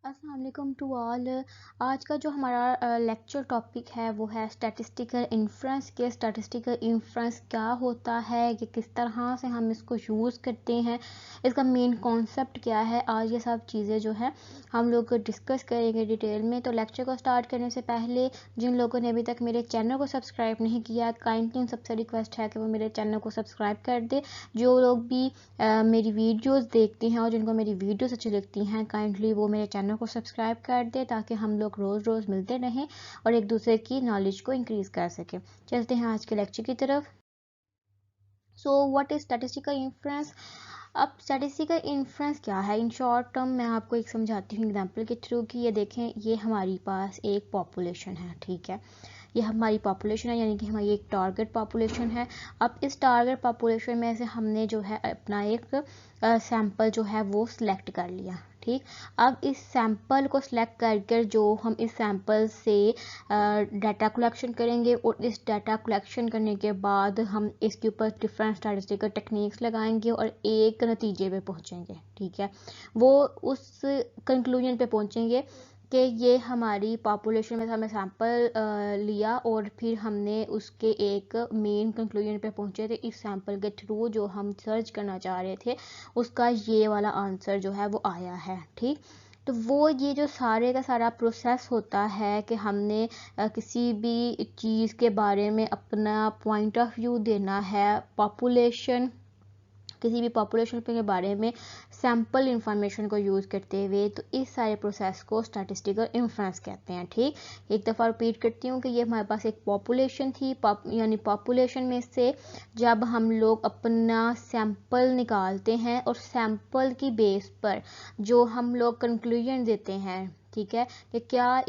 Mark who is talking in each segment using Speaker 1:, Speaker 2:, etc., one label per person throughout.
Speaker 1: अस्सलाम वालेकुम to all. आज का जो हमारा लेक्चर टॉपिक है वो है स्टैटिस्टिकल इन्फ्रेंस के। स्टैटिस्टिकल इन्फ्रेंस क्या होता है, कि किस तरह से हम इसको यूज़ करते हैं, इसका मेन कॉन्सेप्ट क्या है। आज ये सब चीज़ें जो है हम लोग डिस्कस करेंगे डिटेल में। तो लेक्चर को स्टार्ट करने से पहले जिन लोगों ने अभी तक मेरे चैनल को सब्सक्राइब नहीं किया, काइंडली सबसे रिक्वेस्ट है कि वो मेरे चैनल को सब्सक्राइब कर दे। जो लोग भी मेरी वीडियोस देखते हैं और जिनको मेरी वीडियोस अच्छी लगती हैं, काइंडली वो मेरे चैनल को सब्सक्राइब कर दे, ताकि हम लोग रोज़ रोज़ मिलते रहें और एक दूसरे की नॉलेज को इंक्रीज़ कर सकें। चलते हैं आज के लेक्चर की तरफ। So what is statistical inference. अब स्टैटिस्टिकल इन्फ्रेंस क्या है, इन शॉर्ट टर्म मैं आपको एक समझाती हूँ एग्जांपल के थ्रू। कि ये देखें, ये हमारे पास एक पॉपुलेशन है, ठीक है। ये हमारी पॉपुलेशन है, यानी कि हमारी एक टारगेट पॉपुलेशन है। अब इस टारगेट पॉपुलेशन में से हमने जो है अपना एक सैंपल जो है वो सिलेक्ट कर लिया, ठीक। अब इस सैंपल को सिलेक्ट करके जो हम इस सैंपल से डाटा कलेक्शन करेंगे, और इस डाटा कलेक्शन करने के बाद हम इसके ऊपर डिफरेंट स्टैटिस्टिकल टेक्निक्स लगाएंगे और एक नतीजे पे पहुंचेंगे, ठीक है। वो उस कंक्लूजन पे पहुंचेंगे कि ये हमारी पॉपुलेशन में से हमने सैंपल लिया और फिर हमने उसके एक मेन कंक्लूजन पे पहुंचे थे। इस सैंपल के थ्रू जो हम सर्च करना चाह रहे थे उसका ये वाला आंसर जो है वो आया है, ठीक। तो वो ये जो सारे का सारा प्रोसेस होता है कि हमने किसी भी चीज़ के बारे में अपना पॉइंट ऑफ व्यू देना है, पॉपुलेशन, किसी भी पॉपुलेशन के बारे में सैम्पल इंफॉर्मेशन को यूज़ करते हुए, तो इस सारे प्रोसेस को स्टैटिस्टिकल इन्फ्रेंस कहते हैं, ठीक। एक दफ़ा रिपीट करती हूँ कि ये हमारे पास एक पॉपुलेशन थी, यानी पॉपुलेशन में से जब हम लोग अपना सैंपल निकालते हैं और सैंपल की बेस पर जो हम लोग कंक्लूजन देते हैं, ठीक है, कि क्या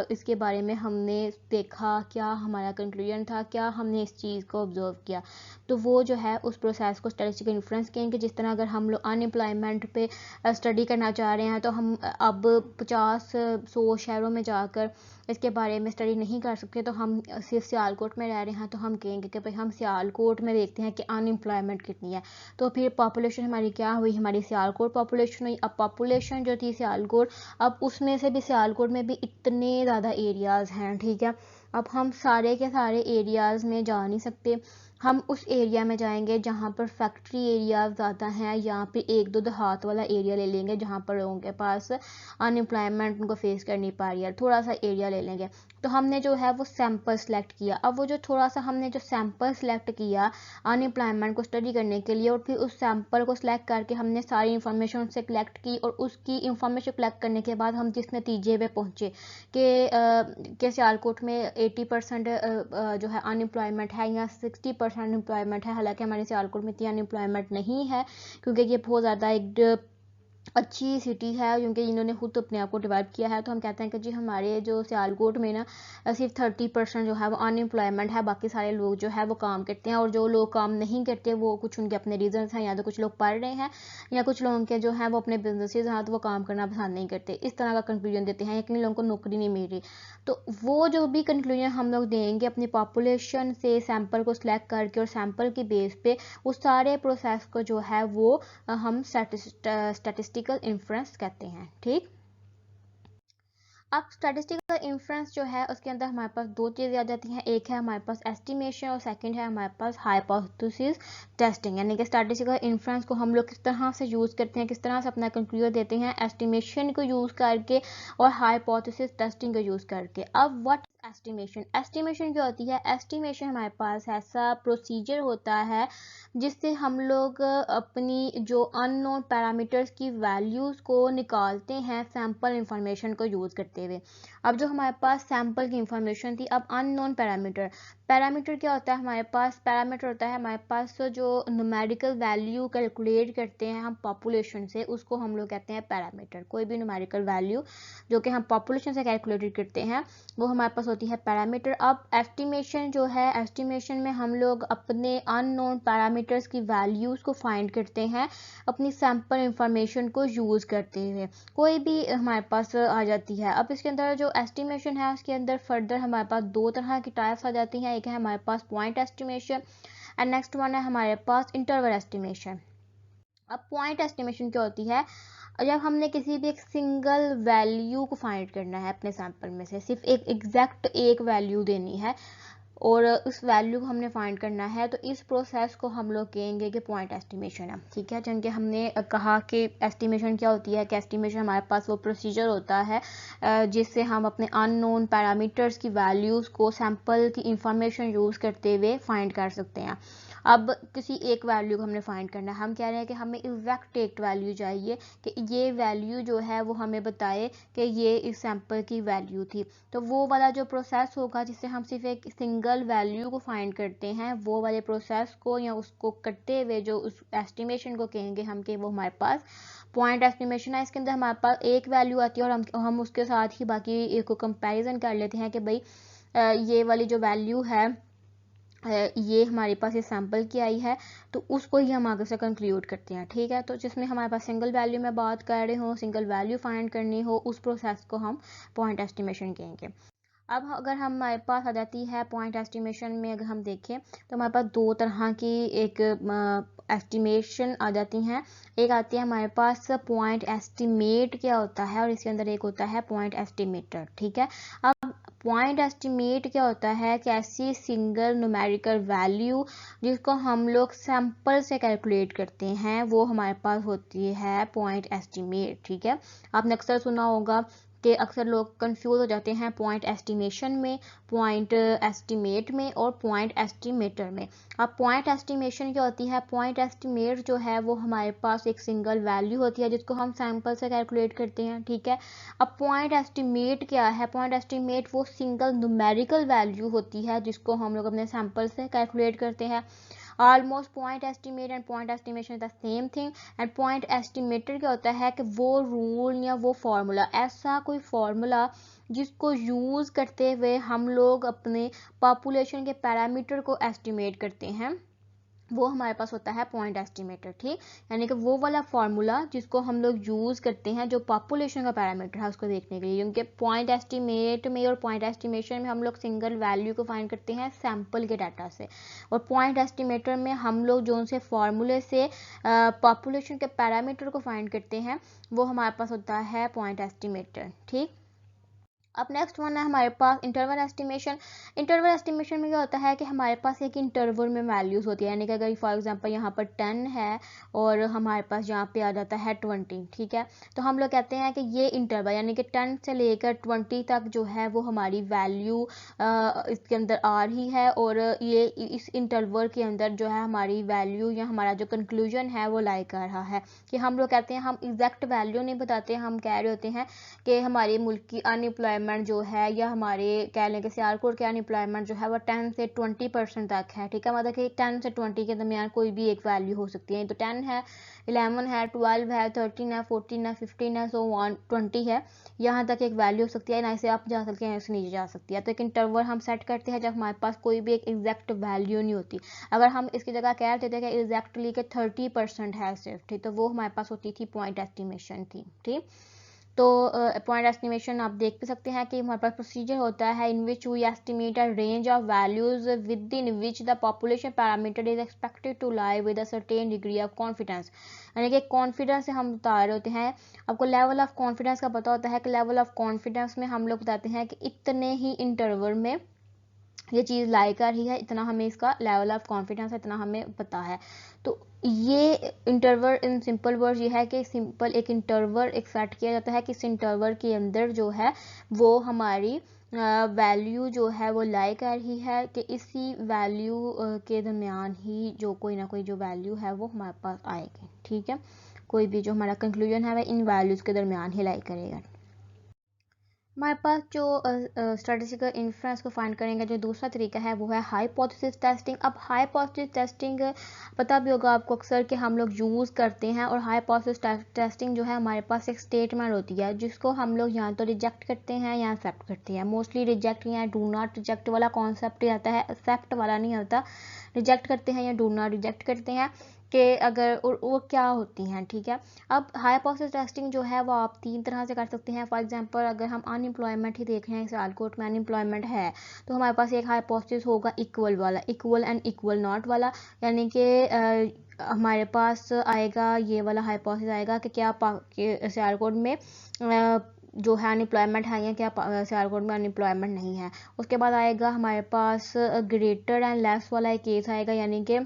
Speaker 1: इसके बारे में हमने देखा, क्या हमारा कंक्लूजन था, क्या हमने इस चीज़ को ऑब्जर्व किया, तो वो जो है उस प्रोसेस को स्टैटिस्टिकल इन्फ्रेंस कहेंगे। जिस तरह अगर हम लोग अनएम्प्लॉयमेंट पे स्टडी करना चाह रहे हैं, तो हम अब 50-100 शहरों में जाकर इसके बारे में स्टडी नहीं कर सकते, तो हम सिर्फ सियालकोट में रह रहे हैं तो हम कहेंगे कि भाई हम सियालकोट में देखते हैं कि अनएम्प्लॉयमेंट कितनी है। तो फिर पॉपुलेशन हमारी क्या हुई, हमारी सियालकोट पॉपुलेशन हुई। अब पॉपुलेशन जो थी सियालकोट, अब उसमें से भी सियालकोट में भी इतने ज़्यादा एरियाज़ हैं, ठीक है। अब हम सारे के सारे एरियाज़ में जा नहीं सकते, हम उस एरिया में जाएंगे जहाँ पर फैक्ट्री एरियाज ज़्यादा हैं, या फिर एक दो देहात वाला एरिया ले लेंगे जहाँ पर लोगों के पास अनएम्प्लॉयमेंट उनको फेस करनी पा रही है, थोड़ा सा एरिया ले लेंगे। तो हमने जो है वो सैंपल सेलेक्ट किया। अब वो जो थोड़ा सा हमने जो सैंपल सेलेक्ट किया अनएम्प्लॉयमेंट को स्टडी करने के लिए, और फिर उस सैंपल को सिलेक्ट करके हमने सारी इन्फॉर्मेशन उससे कलेक्ट की, और उसकी इन्फॉर्मेशन कलेक्ट करने के बाद हम जिस नतीजे पे पहुँचे कि सियालकोट में 80% जो है अनएम्प्लॉयमेंट है, या 60% अनएम्प्लॉयमेंट है। हालांकि हमारे सियालकोट में इतनी अनएम्प्लॉयमेंट नहीं है, क्योंकि ये बहुत ज़्यादा एक अच्छी सिटी है, क्योंकि इन्होंने खुद अपने आप को डेवलप किया है। तो हम कहते हैं कि जी हमारे जो सियालकोट में ना सिर्फ 30% जो है वो अनएम्प्लॉयमेंट है, बाकी सारे लोग जो है वो काम करते हैं। और जो लोग काम नहीं करते वो कुछ उनके अपने रीजंस हैं, या तो कुछ लोग पढ़ रहे हैं, या कुछ लोगों के जो है वो अपने बिजनेसेस हैं तो वो काम करना पसंद नहीं करते, इस तरह का कंक्लूजन देते हैं, या लोगों को नौकरी नहीं मिल रही। तो वो जो भी कंक्लूजन हम लोग देंगे अपनी पॉपुलेशन से सैंपल को सिलेक्ट करके और सैंपल की बेस पे, उस सारे प्रोसेस को जो है वो हम स्टैटिस्टिकल इन्फ्रेंस कहते हैं, ठीक। अब स्टैटिस्टिकल इन्फ्रेंस जो है उसके अंदर हमारे पास दो चीज़ें आ जाती हैं। एक है हमारे पास एस्टिमेशन, और सेकंड है हमारे पास हाइपोथेसिस टेस्टिंग। यानी कि स्टैटिस्टिकल इन्फ्रेंस को हम लोग किस तरह से यूज़ करते हैं, किस तरह से अपना कंक्लूजन देते हैं, एस्टिमेशन को यूज़ करके और हाइपोथेसिस टेस्टिंग को यूज़ करके। अब व्हाट एस्टिमेशन, एस्टिमेशन क्या होती है। एस्टिमेशन हमारे पास ऐसा प्रोसीजर होता है जिससे हम लोग अपनी जो अननोन पैरामीटर्स की वैल्यूज़ को निकालते हैं सैंपल इंफॉर्मेशन को यूज़ करते हुए। अब जो हमारे पास सैंपल की इंफॉर्मेशन थी, अब अननोन पैरामीटर, पैरामीटर क्या होता है हमारे पास, पैरामीटर होता है हमारे पास जो न्यूमेरिकल वैल्यू कैलकुलेट करते हैं हम पॉपुलेशन से, उसको हम लोग कहते हैं पैरामीटर। कोई भी न्यूमेरिकल वैल्यू जो कि हम पॉपुलेशन से कैलकुलेट करते हैं वो हमारे पास होती है पैरामीटर। अब एस्टिमेशन जो है, एस्टिमेशन में हम लोग अपने अननोन पैरामीटर्स की वैल्यूज़ को फाइंड करते हैं अपनी सैंपल इंफॉर्मेशन को यूज़ करते हुए, कोई भी हमारे पास आ जाती है। अब इसके अंदर जो एस्टिमेशन है उसके अंदर फर्दर हमारे पास दो तरह की टाइप्स आ जाती हैं। एक है हमारे पास point estimation, and next one है हमारे पास इंटरवल एस्टिमेशन। अब पॉइंट एस्टिमेशन क्या होती है, जब हमने किसी भी एक सिंगल वैल्यू को फाइंड करना है अपने सैंपल में से, सिर्फ एक एग्जैक्ट एक वैल्यू देनी है और उस वैल्यू को हमने फाइंड करना है, तो इस प्रोसेस को हम लोग कहेंगे कि पॉइंट एस्टिमेशन है। ठीक है, जैसे हमने कहा कि एस्टिमेशन क्या होती है, कि एस्टिमेशन हमारे पास वो प्रोसीजर होता है जिससे हम अपने अननोन पैरामीटर्स की वैल्यूज़ को सैंपल की इंफॉर्मेशन यूज़ करते हुए फाइंड कर सकते हैं। अब किसी एक वैल्यू को हमने फाइंड करना है, हम कह रहे हैं कि हमें एग्जैक्ट एक वैल्यू चाहिए कि ये वैल्यू जो है वो हमें बताए कि ये इस सैंपल की वैल्यू थी। तो वो वाला जो प्रोसेस होगा जिससे हम सिर्फ एक सिंगल वैल्यू को फाइंड करते हैं, वो वाले प्रोसेस को या उसको करते हुए जो उस एस्टिमेशन को कहेंगे हम कि वो हमारे पास पॉइंट एस्टिमेशन है। इसके अंदर हमारे पास एक वैल्यू आती है और हम उसके साथ ही बाकी को कंपैरिजन कर लेते हैं कि भाई ये वाली जो वैल्यू है ये हमारे पास ये सैंपल की आई है, तो उसको ही हम आगे से कंक्लूड करते हैं। ठीक है, तो जिसमें हमारे पास सिंगल वैल्यू में बात कर रहे हो, सिंगल वैल्यू फाइंड करनी हो, उस प्रोसेस को हम पॉइंट एस्टिमेशन कहेंगे। अब अगर हमारे पास आ जाती है पॉइंट एस्टिमेशन में, अगर हम देखें तो हमारे पास दो तरह की एक एस्टिमेशन आ जाती हैं। एक आती है हमारे पास पॉइंट एस्टिमेट क्या होता है, और इसके अंदर एक होता है पॉइंट एस्टिमेटर। ठीक है, अब पॉइंट एस्टिमेट क्या होता है कि ऐसी सिंगल न्यूमेरिकल वैल्यू जिसको हम लोग सैंपल से कैलकुलेट करते हैं, वो हमारे पास होती है पॉइंट एस्टिमेट। ठीक है, आपने अक्सर सुना होगा कि अक्सर लोग कंफ्यूज हो जाते हैं पॉइंट एस्टिमेशन में, पॉइंट एस्टिमेट में और पॉइंट एस्टिमेटर में। अब पॉइंट एस्टिमेशन क्या होती है, पॉइंट एस्टिमेट जो है वो हमारे पास एक सिंगल वैल्यू होती है जिसको हम सैंपल से कैलकुलेट करते हैं। ठीक है, अब पॉइंट एस्टिमेट क्या है, पॉइंट एस्टिमेट वो सिंगल न्यूमेरिकल वैल्यू होती है जिसको हम लोग अपने सैंपल से कैलकुलेट करते हैं। Almost point estimate and point estimation the same thing. And point estimator क्या होता है कि वो रूल या वो फार्मूला, ऐसा कोई फार्मूला जिसको यूज़ करते हुए हम लोग अपने पॉपुलेशन के पैरामीटर को एस्टिमेट करते हैं, वो हमारे पास होता है पॉइंट एस्टिमेटर। ठीक, यानी कि वो वाला फार्मूला जिसको हम लोग यूज़ करते हैं जो पॉपुलेशन का पैरामीटर है उसको देखने के लिए, क्योंकि पॉइंट एस्टिमेट में और पॉइंट एस्टिमेशन में हम लोग सिंगल वैल्यू को फाइंड करते हैं सैंपल के डाटा से, और पॉइंट एस्टिमेटर में हम लोग जो उनसे फार्मूले से पॉपुलेशन के पैरामीटर को फाइंड करते हैं, वो हमारे पास होता है पॉइंट एस्टिमेटर। ठीक, अब नेक्स्ट वन है हमारे पास इंटरवल एस्टिमेशन। इंटरवल एस्टिमेशन में क्या होता है कि हमारे पास एक इंटरवल में वैल्यूज होती है, यानी कि अगर फॉर एग्जांपल यहाँ पर 10 है और हमारे पास यहाँ पे आ जाता है 20। ठीक है, तो हम लोग कहते हैं कि ये इंटरवल यानी कि 10 से लेकर 20 तक जो है वो हमारी वैल्यू इसके अंदर आ रही है, और ये इस इंटरवल के अंदर जो है हमारी वैल्यू या हमारा जो कंक्लूजन है वो लाई कर रहा है। कि हम लोग कहते हैं, हम एग्जैक्ट वैल्यू नहीं बताते, हम कह रहे होते हैं कि हमारे मुल्क की अनएम्प्लॉयमेंट जो है, या हमारे कह लें कि सियालकोट के अनएम्प्लॉयमेंट जो है वो 10 से 20% तक है। ठीक है, मतलब कि 10 से 20 के दरमियान कोई भी एक वैल्यू हो सकती है, तो 10 है, 11 है, 12 है, 13 है, 14 है, 15 है, सो 20 है, यहाँ तक एक वैल्यू हो सकती है, ना इसे आप जा सकते हैं, इससे नीचे जा सकती है। तो एक इंटरवल हम सेट करते हैं जब हमारे पास कोई भी एक एग्जैक्ट वैल्यू नहीं होती। अगर हम इसकी जगह कह देते हैं कि एग्जैक्टली के 30% है सिर्फ, ठीक, तो वो हमारे पास होती थी पॉइंट एस्टिमेशन थी। ठीक, तो पॉइंट एस्टिमेशन आप देख भी सकते हैं कि हमारे पास प्रोसीजर होता है in which we estimate a range of values within which the population parameter is expected to lie with a certain degree of confidence. यानी कि कॉन्फिडेंस से हम बता रहे होते हैं, आपको लेवल ऑफ कॉन्फिडेंस का पता होता है कि लेवल ऑफ कॉन्फिडेंस में हम लोग बताते हैं कि इतने ही इंटरवल में ये चीज़ लाई कर रही है, इतना हमें इसका लेवल ऑफ कॉन्फिडेंस है, इतना हमें पता है। तो ये इंटरवल इन सिंपल वर्ड्स ये है कि सिंपल एक इंटरवल एक सेट किया जाता है कि इस इंटरवल के अंदर जो है वो हमारी वैल्यू जो है वो लाई कर रही है, कि इसी वैल्यू के दरमियान ही जो कोई ना कोई जो वैल्यू है वो हमारे पास आएगी। ठीक है, कोई भी जो हमारा कंक्लूजन है वह इन वैल्यूज़ के दरमियान ही लाई करेगा। हमारे पास जो स्टैटिस्टिकल इन्फ्लुएंस को फाइंड करेंगे जो दूसरा तरीका है वो है हाइपोथेसिस टेस्टिंग। अब हाइपोथेसिस टेस्टिंग पता भी होगा आपको अक्सर कि हम लोग यूज़ करते हैं, और हाइपोथेसिस टेस्टिंग जो है हमारे पास एक स्टेटमेंट होती है जिसको हम लोग या तो रिजेक्ट करते हैं या एक्सेप्ट करते हैं। मोस्टली रिजेक्ट या डू नॉट रिजेक्ट वाला कॉन्सेप्ट ही आता है, एक्सेप्ट वाला नहीं होता। रिजेक्ट करते हैं या डू नॉट रिजेक्ट करते हैं कि अगर वो क्या होती हैं, ठीक है। अब हाइपोथेसिस टेस्टिंग जो है वो आप 3 तरह से कर सकते हैं। फॉर एग्जांपल अगर हम अनएम्प्लॉयमेंट ही देख रहे हैं, सियालकोट में अनएम्प्लॉयमेंट है, तो हमारे पास एक हाइपोथेसिस होगा इक्वल वाला, इक्वल एंड इक्वल नॉट वाला, यानी कि हमारे पास आएगा ये वाला हाइपोथेसिस आएगा कि क्या सियालकोट में जो है अनएम्प्लॉयमेंट है या क्या सियालकोट में अनएम्प्लॉयमेंट नहीं है। उसके बाद आएगा हमारे पास ग्रेटर एंड लेस वाला एक केस आएगा, यानी कि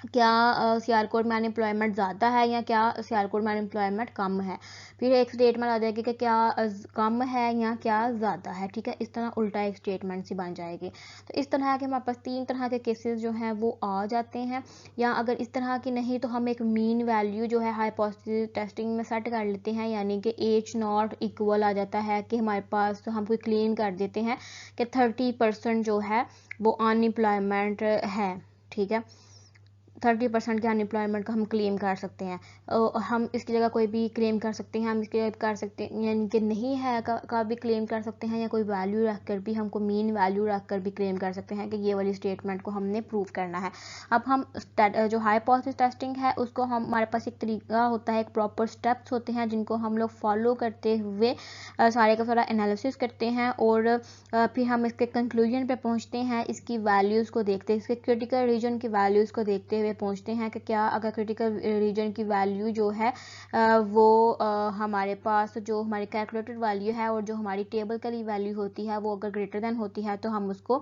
Speaker 1: क्या सियालकोट में अनएम्प्लॉयमेंट ज़्यादा है या क्या सियालकोट में अनएम्प्लॉयमेंट कम है। फिर एक स्टेटमेंट आ जाएगी कि क्या कम है या क्या ज़्यादा है, ठीक है। इस तरह उल्टा एक स्टेटमेंट सी बन जाएगी। तो इस तरह के हमारे पास 3 तरह के केसेस जो हैं वो आ जाते हैं। या अगर इस तरह की नहीं तो हम एक मीन वैल्यू जो है हाइपोथेसिस टेस्टिंग में सेट कर लेते हैं, यानी कि एच नॉट इक्वल आ जाता है कि हमारे पास हम कोई क्लेम कर देते हैं कि 30% जो है वो अनएम्प्लॉयमेंट है, ठीक है। 30% के अनएम्प्लॉयमेंट का हम क्लेम कर सकते हैं। हम इसकी जगह कोई भी क्लेम कर सकते हैं, हम इसकी जगह कर सकते हैं यानी कि नहीं है का भी क्लेम कर सकते हैं, या कोई वैल्यू रख कर भी, हमको मीन वैल्यू रख कर भी क्लेम कर सकते हैं कि ये वाली स्टेटमेंट को हमने प्रूव करना है। अब हम जो हाइपोथेसिस टेस्टिंग है उसको हमारे पास एक तरीका होता है, एक प्रॉपर स्टेप्स होते हैं जिनको हम लोग फॉलो करते हुए सारे का सारा एनालिसिस करते हैं और फिर हम इसके कंक्लूजन पे पहुंचते हैं, इसकी वैल्यूज़ को देखते हैं, इसके क्रिटिकल रीजन की वैल्यूज़ को देखते हुए पहुंचते हैं कि क्या अगर क्रिटिकल रीजन की वैल्यू जो है वो हमारे पास जो हमारी कैलकुलेटेड वैल्यू है और जो हमारी टेबल की वैल्यू होती है वो अगर ग्रेटर देन होती है तो हम उसको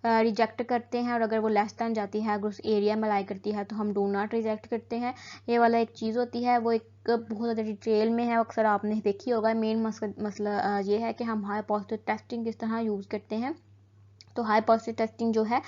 Speaker 1: रिजेक्ट करते हैं, और अगर वो लेस देन जाती है, अगर उस एरिया में लाई करती है तो हम डू नॉट रिजेक्ट करते हैं। ये वाला एक चीज़ होती है, वो एक बहुत ज़्यादा डिटेल में है, अक्सर आपने देखी होगा। मेन मसला ये है कि हम हाइपोथेसिस टेस्टिंग किस तरह यूज़ करते हैं। तो हाइपोथेसिस टेस्टिंग जो है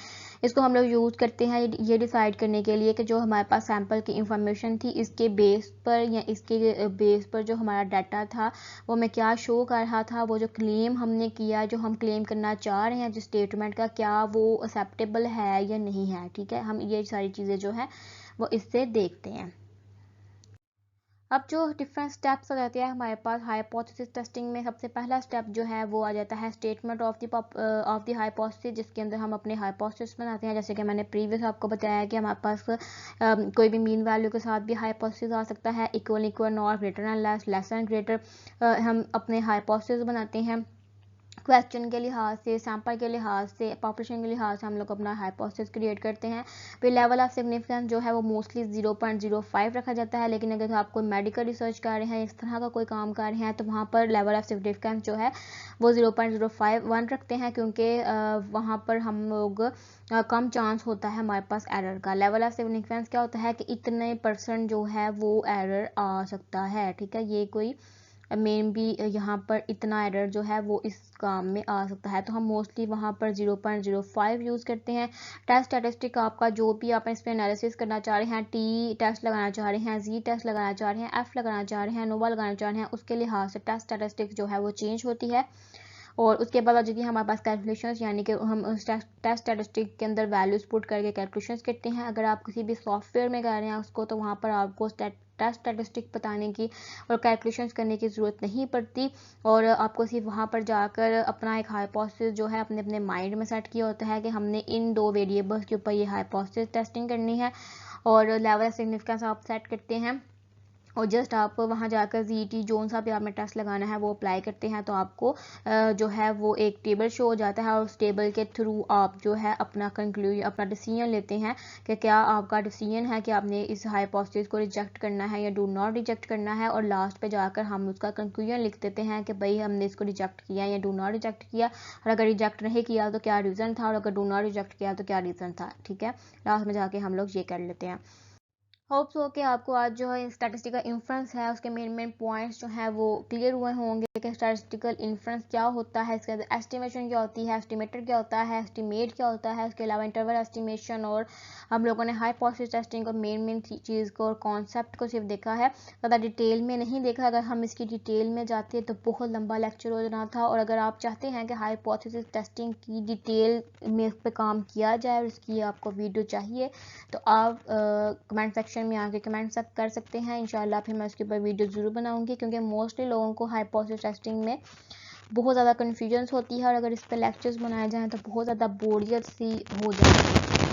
Speaker 1: इसको हम लोग यूज़ करते हैं ये डिसाइड करने के लिए कि जो हमारे पास सैंपल की इंफॉर्मेशन थी इसके बेस पर या इसके बेस पर जो हमारा डाटा था वो मैं क्या शो कर रहा था, वो जो क्लेम हमने किया, जो हम क्लेम करना चाह रहे हैं जिस स्टेटमेंट का, क्या वो एक्सेप्टेबल है या नहीं है, ठीक है। हम ये सारी चीज़ें जो है वो इससे देखते हैं। अब जो डिफरेंट स्टेप्स आ जाते हैं हमारे पास हाइपोथेसिस टेस्टिंग में, सबसे पहला स्टेप जो है वो आ जाता है स्टेटमेंट ऑफ द हाइपोथेसिस, जिसके अंदर हम अपने हाइपोथेसिस बनाते हैं। जैसे कि मैंने प्रीवियस आपको बताया कि हमारे पास कोई भी मीन वैल्यू के साथ भी हाइपोथेसिस आ सकता है, equal equal, not, greater and less, less and greater. हम अपने हाइपोथेसिस बनाते हैं क्वेश्चन के लिहाज से, सैंपल के लिहाज से, पॉपुलेशन के लिहाज से हम लोग अपना हाइपोथेसिस क्रिएट करते हैं। फिर लेवल ऑफ सिग्निफिकेंस जो है वो मोस्टली 0.05 रखा जाता है, लेकिन अगर आप कोई मेडिकल रिसर्च कर रहे हैं, इस तरह का कोई काम कर रहे हैं, तो वहाँ पर लेवल ऑफ सिग्निफिकेंस जो है वो 0.051 रखते हैं, क्योंकि वहाँ पर हम लोग कम चांस होता है हमारे पास एरर का। लेवल ऑफ सिग्निफिकेंस क्या होता है कि इतने % जो है वो एरर आ सकता है, ठीक है। ये कोई मेन भी यहाँ पर इतना एरर जो है वो इस काम में आ सकता है, तो हम मोस्टली वहाँ पर 0.05 यूज़ करते हैं। टेस्ट स्टैटिस्टिक आपका जो भी आप इस पर एनालिसिस करना चाह रहे हैं, टी टेस्ट लगाना चाह रहे हैं, जी टेस्ट लगाना चाह रहे हैं, एफ लगाना चाह रहे हैं, नोवा लगाना चाह रहे हैं, उसके लिहाज से टेस्ट स्टैटिस्टिक जो है वो चेंज होती है। और उसके बाद आ जाती है हमारे पास कैलकुलेशंस, यानी कि हम टेस्ट स्टैटिस्टिक के अंदर वैल्यूज पुट करके कैलकुलेशंस करते हैं। अगर आप किसी भी सॉफ्टवेयर में कर रहे हैं उसको, तो वहाँ पर आपको टेस्ट स्टैटिस्टिक बताने की और कैलकुलेशंस करने की ज़रूरत नहीं पड़ती, और आपको सिर्फ वहाँ पर जाकर अपना एक हाइपोथेसिस जो है अपने अपने माइंड में सेट किया होता है कि हमने इन 2 वेरिएबल्स के ऊपर ये हाइपोथेसिस टेस्टिंग करनी है, और लेवल ऑफ सिग्निफिकेंस आप सेट करते हैं, और जस्ट आप वहाँ जाकर जी जोन सा भी आपने टेस्ट लगाना है वो अप्लाई करते हैं, तो आपको जो है वो एक टेबल शो हो जाता है, और उस टेबल के थ्रू आप जो है अपना अपना डिसीजन लेते हैं कि क्या आपका डिसीजन है कि आपने इस हाइपोथेसिस को रिजेक्ट करना है या डू नॉट रिजेक्ट करना है। और लास्ट पे जाकर हम उसका कंक्लूजन लिख देते हैं कि भाई हमने इसको रिजेक्ट किया या डू नॉट रिजेक्ट किया, और अगर रिजेक्ट नहीं किया तो क्या रीज़न था, और अगर डू नॉट रिजेक्ट किया तो क्या रीज़न था, ठीक है। लास्ट में जाके हम लोग ये कर लेते हैं। होप्स हो कि आपको आज जो है स्टैटिस्टिकल इन्फ्रेंस है उसके मेन पॉइंट्स जो है वो क्लियर हुए होंगे कि स्टैटिस्टिकल इन्फ्रेंस क्या होता है, इसके अंदर एस्टिमेशन क्या होती है, एस्टिमेटर क्या होता है, एस्टिमेट क्या होता है, उसके अलावा इंटरवल एस्टिमेशन, और हम लोगों ने हाइपोथेसिस टेस्टिंग को मेन चीज़ को और कॉन्सेप्ट को सिर्फ देखा है, ज़्यादा डिटेल में नहीं देखा। अगर हम इसकी डिटेल में जाते तो बहुत लंबा लेक्चर हो जाना था, और अगर आप चाहते हैं कि हाइपोथेसिस टेस्टिंग की डिटेल में इस पर काम किया जाए और इसकी आपको वीडियो चाहिए, तो आप कमेंट सेक्शन में आके कमेंट कर सकते हैं। इंशाल्लाह फिर मैं उसके ऊपर वीडियो ज़रूर बनाऊंगी, क्योंकि मोस्टली लोगों को हाइपोथेसिस टेस्टिंग में बहुत ज़्यादा कन्फ्यूजन्स होती है, और अगर इस पर लेक्चर्स बनाए जाएँ तो बहुत ज़्यादा बोरियत सी हो जाती है।